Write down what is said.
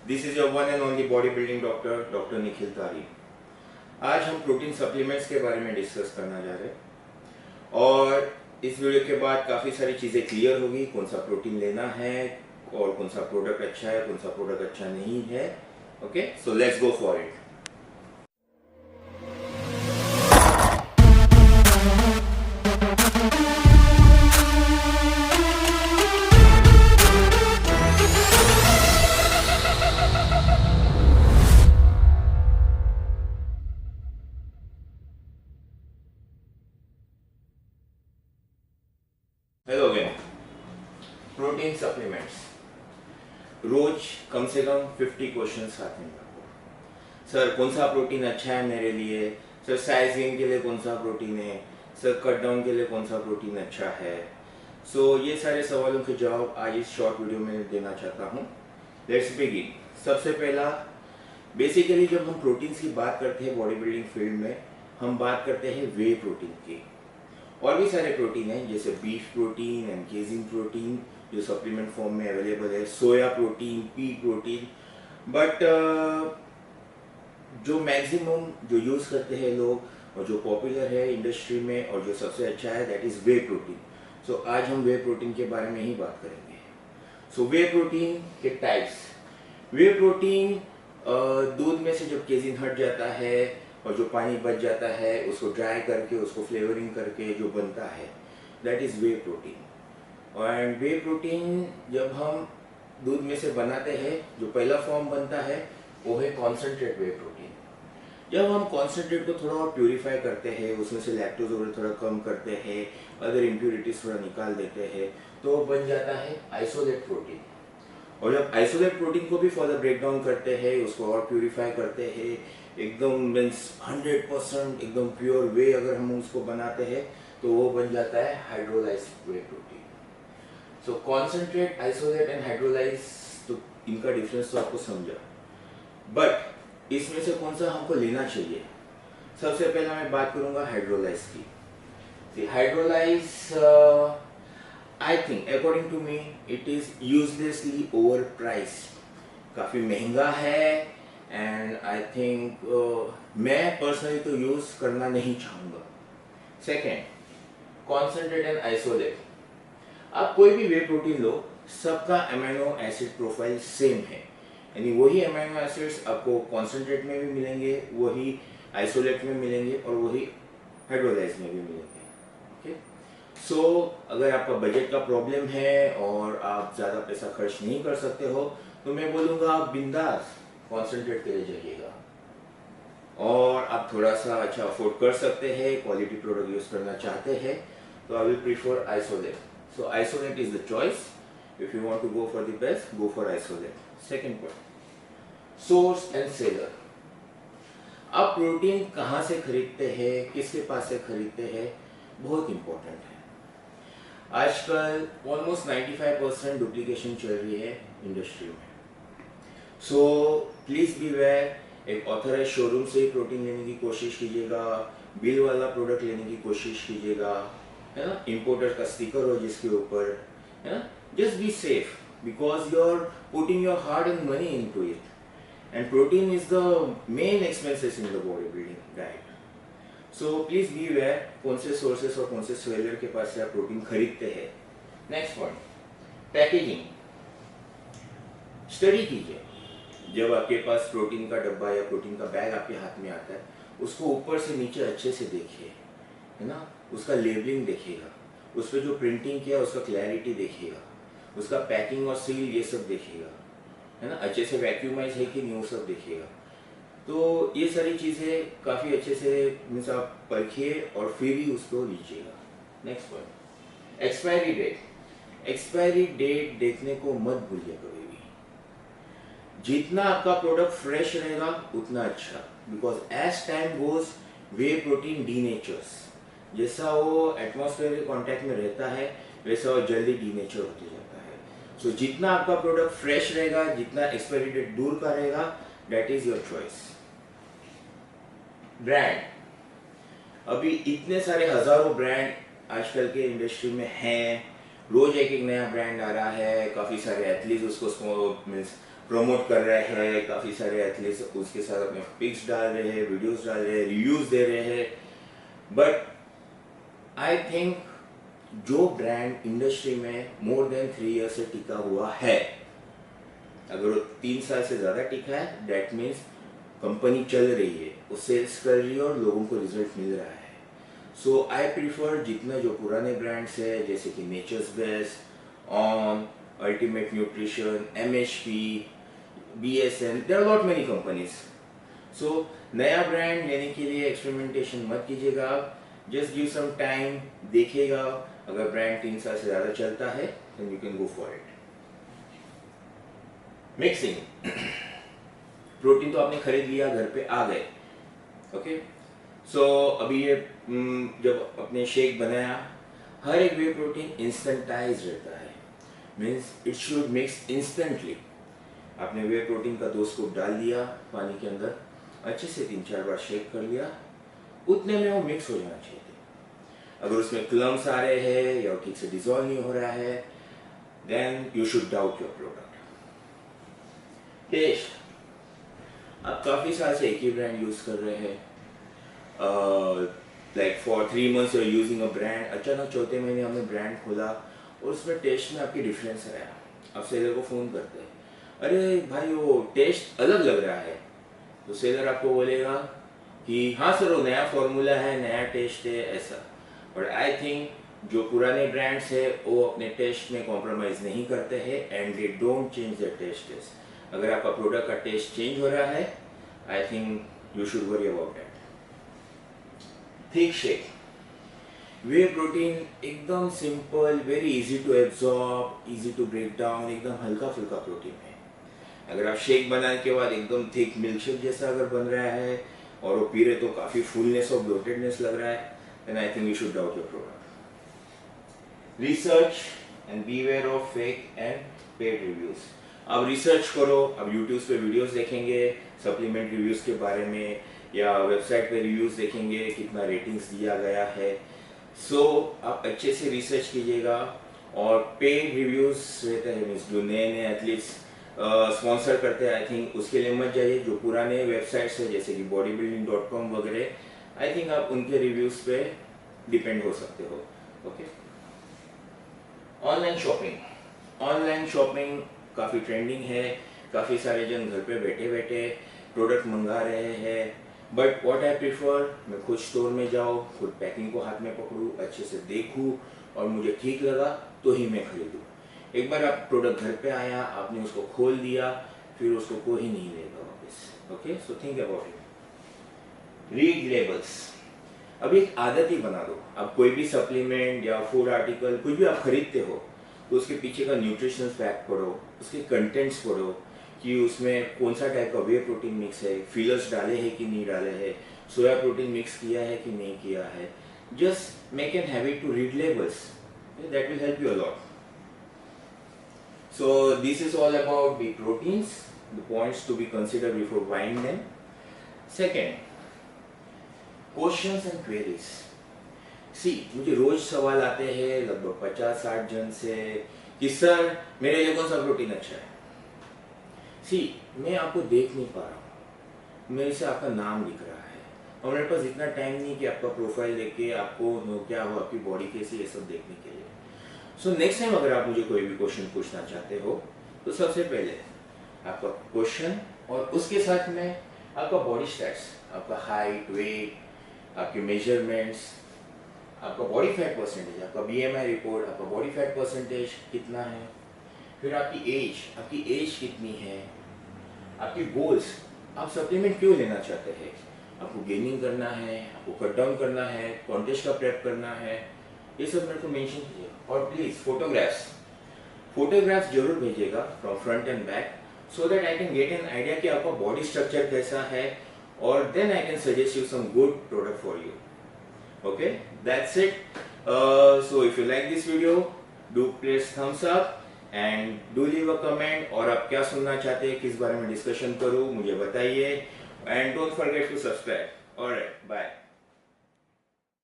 This is your one and only body building doctor doctor Nikhil तारी। आज हम protein supplements के बारे में डिस्कस करना जा रहे हैं और इस वीडियो के बाद काफ़ी सारी चीज़ें क्लियर होगी, कौन सा प्रोटीन लेना है और कौन सा प्रोडक्ट अच्छा है, कौन सा प्रोडक्ट अच्छा नहीं है। Okay, so let's go for it. Hello again. Protein supplements रोज कम से कम 50 क्वेश्चंस आते हैं आपको। सर कौन सा प्रोटीन अच्छा है मेरे लिए, सर साइज गेन के लिए कौन सा प्रोटीन है, सर कट डाउन के लिए कौन सा प्रोटीन अच्छा है। ये सारे सवालों के जवाब आज इस शॉर्ट वीडियो में देना चाहता हूँ। Let's begin. सबसे पहला, बेसिकली जब हम प्रोटीन्स की बात करते हैं बॉडी बिल्डिंग फील्ड में, हम बात करते हैं वे प्रोटीन की। और भी सारे प्रोटीन हैं जैसे beef protein and casein protein जो सप्लीमेंट फॉर्म में अवेलेबल है, soya protein, P protein. But जो मैक्सिमम जो यूज़ करते हैं लोग और जो पॉपुलर है इंडस्ट्री में और जो सबसे अच्छा है दैट इज़ वे प्रोटीन। आज हम वे प्रोटीन के बारे में ही बात करेंगे। वे प्रोटीन के टाइप्स। वे प्रोटीन दूध में से जब केजिन हट जाता है और जो पानी बच जाता है उसको ड्राई करके उसको फ्लेवरिंग करके जो बनता है दैट इज़ वे प्रोटीन। और वे प्रोटीन जब हम दूध में से बनाते हैं जो पहला फॉर्म बनता है वो है कॉन्सेंट्रेट वे प्रोटीन। जब हम कॉन्सेंट्रेट को थोड़ा और प्यूरिफाई करते हैं, उसमें से लैक्टोज वगैरह थोड़ा कम करते हैं, अदर इम्प्यूरिटीज थोड़ा निकाल देते हैं, तो बन जाता है आइसोलेट प्रोटीन। और जब आइसोलेट प्रोटीन को भी फर्दर ब्रेक डाउन करते हैं, उसको और प्यूरिफाई करते हैं, एकदम मीन्स 100% एकदम प्योर वे अगर हम उसको बनाते हैं तो वो बन जाता है hydrolysed way protein. Concentrate, isolate and hydrolyse, तो इनका डिफरेंस तो आपको समझा। बट इसमें से कौन सा हमको लेना चाहिए? सबसे पहला मैं बात करूंगा हाइड्रोलाइज की। Hydrolyse I think according to me it is uselessly over price, काफ़ी महंगा है एंड आई थिंक मैं पर्सनली तो यूज करना नहीं चाहूँगा। Second, concentrate and isolate. आप कोई भी वे प्रोटीन लो, सबका अमीनो एसिड प्रोफाइल सेम है, यानी वही अमीनो एसिड्स आपको कॉन्सेंट्रेट में भी मिलेंगे, वही आइसोलेट में मिलेंगे और वही हाइड्रोलाइज में भी मिलेंगे। अगर आपका बजट का प्रॉब्लम है और आप ज़्यादा पैसा खर्च नहीं कर सकते हो तो मैं बोलूँगा आप बिंदास कॉन्सेंट्रेट के लिए जाइएगा। और आप थोड़ा सा अच्छा अफोर्ड कर सकते हैं, क्वालिटी प्रोडक्ट यूज़ करना चाहते हैं तो I will prefer isolate. Isolate is the choice. If you want to go for the best, go for isolate. Second point, source and seller. आप प्रोटीन कहाँ से खरीदते हैं, किसके पास से खरीदते हैं, बहुत इंपॉर्टेंट है। आजकल ऑलमोस्ट 95% डुप्लीकेशन चल रही है इंडस्ट्री में। प्लीज बी वेयर, एक ऑथराइज शोरूम से ही प्रोटीन लेने की कोशिश कीजिएगा, बिल वाला प्रोडक्ट लेने की कोशिश कीजिएगा, है ना, इंपोर्टर का स्टिकर हो जिसके ऊपर, है ना। Just be safe because you are putting your hard and money into it and protein is the main expenses in the body building diet. Please beware कौन से सोर्सेस और कौन से सेलर के पास से आप प्रोटीन खरीदते हैं। Next point, packaging. स्टडी कीजिए, जब आपके पास प्रोटीन का डब्बा या प्रोटीन का बैग आपके हाथ में आता है उसको ऊपर से नीचे अच्छे से देखिए, है ना, उसका लेबलिंग देखिएगा, उस पर जो प्रिंटिंग किया उसका क्लैरिटी देखिएगा, उसका पैकिंग और सील ये सब देखिएगा, है ना, अच्छे से वैक्यूमाइज है कि नहीं वो सब देखिएगा। तो ये सारी चीज़ें काफ़ी अच्छे से मीन्स आप परखिए और फिर ही उसको लीजिएगा। Next point, expiry date. Expiry date देखने को मत भूलिए कभी भी। जितना आपका प्रोडक्ट फ्रेश रहेगा उतना अच्छा, because as time goes way protein denatures. जैसा वो एटमॉस्फेयर के कॉन्टैक्ट में रहता है वैसा वो जल्दी डीनेचर होते जाता है। जितना आपका प्रोडक्ट फ्रेश रहेगा, जितना एक्सपायरी डेट दूर का रहेगा, that is your choice. Brand, अभी इतने सारे हजारों ब्रांड आजकल के इंडस्ट्री में हैं रोज एक एक नया ब्रांड आ रहा है, काफ़ी सारे एथलीट्स उसको मीन्स प्रमोट कर रहे हैं, काफ़ी सारे एथलीट्स उसके साथ अपने पिक्स डाल रहे हैं, वीडियोस डाल रहे हैं, रिव्यूज़ दे रहे हैं। बट आई थिंक जो ब्रांड इंडस्ट्री में मोर देन 3 ईयर से टिका हुआ है, अगर वो 3 साल से ज़्यादा टिका है, दैट मीन्स कंपनी चल रही है, वो सेल्स कर रही है और लोगों को रिजल्ट मिल रहा है। सो आई प्रीफर जितना जो पुराने ब्रांड्स है जैसे कि nature's best, ON, ultimate nutrition, MHP, BSN, there are lot many companies. So नया ब्रांड लेने के लिए एक्सपेरिमेंटेशन मत कीजिएगा आप, जस्ट गिव सम टाइम, देखिएगा अगर ब्रांड 3 साल से ज़्यादा चलता है then you can go for it. Mixing protein तो आपने खरीद लिया, घर पे आ गए, ओके। सो अभी ये जब अपने शेक बनाया, हर एक वे प्रोटीन इंस्टेंटाइज रहता है, means it should mix instantly. आपने वे प्रोटीन का 2 स्कूप डाल दिया पानी के अंदर, अच्छे से 3-4 बार शेक कर लिया, उतने में वो मिक्स हो जाना चाहिए। अगर उसमें क्लम्स आ रहे हैं या ठीक से डिजॉल्व नहीं हो रहा है, then you should doubt your product. Test, आप काफ़ी साल से एक ही ब्रांड यूज़ कर रहे हैं, like for 3 months you are using a brand, अचानक चौथे महीने हमने ब्रांड खोला और उसमें टेस्ट में आपकी डिफरेंस आया, आप सेलर को फ़ोन करते हैं, अरे भाई वो टेस्ट अलग लग रहा है, तो सेलर आपको बोलेगा कि हाँ सर वो नया फॉर्मूला है, नया टेस्ट है, ऐसा। बट आई थिंक जो पुराने ब्रांड्स है वो अपने टेस्ट में कॉम्प्रोमाइज़ नहीं करते हैं and they don't change the taste. अगर आपका प्रोडक्ट का टेस्ट चेंज हो रहा है, I think you should worry about that. Thick shake, whey protein एकदम simple, very easy to absorb, easy to break down, एकदम हल्का फुल्का प्रोटीन है। अगर आप शेक बनाने के बाद एकदम थिक मिल्क शेक जैसा अगर बन रहा है और वो पी रहे तो काफ़ी फुलनेस और ब्लोटेडनेस लग रहा है, then I think you should doubt your product. Research and beware of fake and paid reviews. आप रिसर्च करो, आप यूट्यूब पे वीडियोस देखेंगे सप्लीमेंट रिव्यूज़ के बारे में, या वेबसाइट पे रिव्यूज़ देखेंगे कितना रेटिंग्स दिया गया है। सो आप अच्छे से रिसर्च कीजिएगा। और पेड रिव्यूज़ रहते हैं, मीन्स जो नए नए एथलीट्स स्पॉन्सर करते हैं, आई थिंक उसके लिए मत जाइए। जो पुराने वेबसाइट्स है जैसे कि bodybuilding.com वगैरह, आई थिंक आप उनके रिव्यूज़ पे डिपेंड हो सकते हो, okay. Online shopping, online shopping काफ़ी ट्रेंडिंग है, काफ़ी सारे जन घर पे बैठे बैठे प्रोडक्ट मंगा रहे हैं। बट व्हाट आई प्रीफर, मैं खुद स्टोर में जाऊँ, खुद पैकिंग को हाथ में पकड़ूँ, अच्छे से देखूँ और मुझे ठीक लगा तो ही मैं खरीदूँ। एक बार आप प्रोडक्ट घर पे आया, आपने उसको खोल दिया, फिर उसको कोई नहीं लेगा वापस, okay. So think about it. Read labels, अब एक आदत ही बना दो। अब कोई भी सप्लीमेंट या फूड आर्टिकल कुछ भी आप खरीदते हो तो उसके पीछे का न्यूट्रिशनल फैक्ट पढ़ो, उसके कंटेंट्स पढ़ो कि उसमें कौन सा टाइप का वे प्रोटीन मिक्स है, फिलर्स डाले हैं कि नहीं डाले हैं, सोया प्रोटीन मिक्स किया है कि नहीं किया है। Just make an habit to read labels, that will help you a lot. So this is all about the proteins, the points to be considered before buying them. Second, questions and queries. See, मुझे रोज सवाल आते हैं लगभग 50-60 जन से कि sir मेरे लिए कौन सा प्रोटीन अच्छा है। See, मैं आपको देख नहीं पा रहा हूँ, मेरे से आपका नाम दिख रहा है और मेरे पास इतना टाइम नहीं कि आपका प्रोफाइल देख के आपको क्या हो, आपकी बॉडी कैसी, ये सब देखने के लिए। सो नेक्स्ट टाइम अगर आप मुझे कोई भी क्वेश्चन पूछना चाहते हो तो सबसे पहले आपका क्वेश्चन और उसके साथ में आपका बॉडी स्टैट्स, आपका हाइट, वेट, आपके मेजरमेंट्स, आपका बॉडी फैट परसेंटेज, आपका BMI रिपोर्ट, आपका बॉडी फैट परसेंटेज कितना है, फिर आपकी एज कितनी है, आपके गोल्स, आप सप्लीमेंट क्यों लेना चाहते हैं, आपको गेनिंग करना है, आपको कट डाउन करना है, कॉन्टेस्ट का प्रेप करना है, ये सब मेरे को मेंशन कीजिए। और प्लीज फोटोग्राफ्स जरूर भेजिएगा from front and back, so that I can get an idea कि आपका बॉडी स्ट्रक्चर कैसा है और then I can suggest you some good product for you, okay. That's it. So if you like this video, do press thumbs up and do leave a comment. और आप क्या सुनना चाहते हैं, किस बारे में डिस्कशन करूं, मुझे बताइए। And don't forget to subscribe. Alright, bye.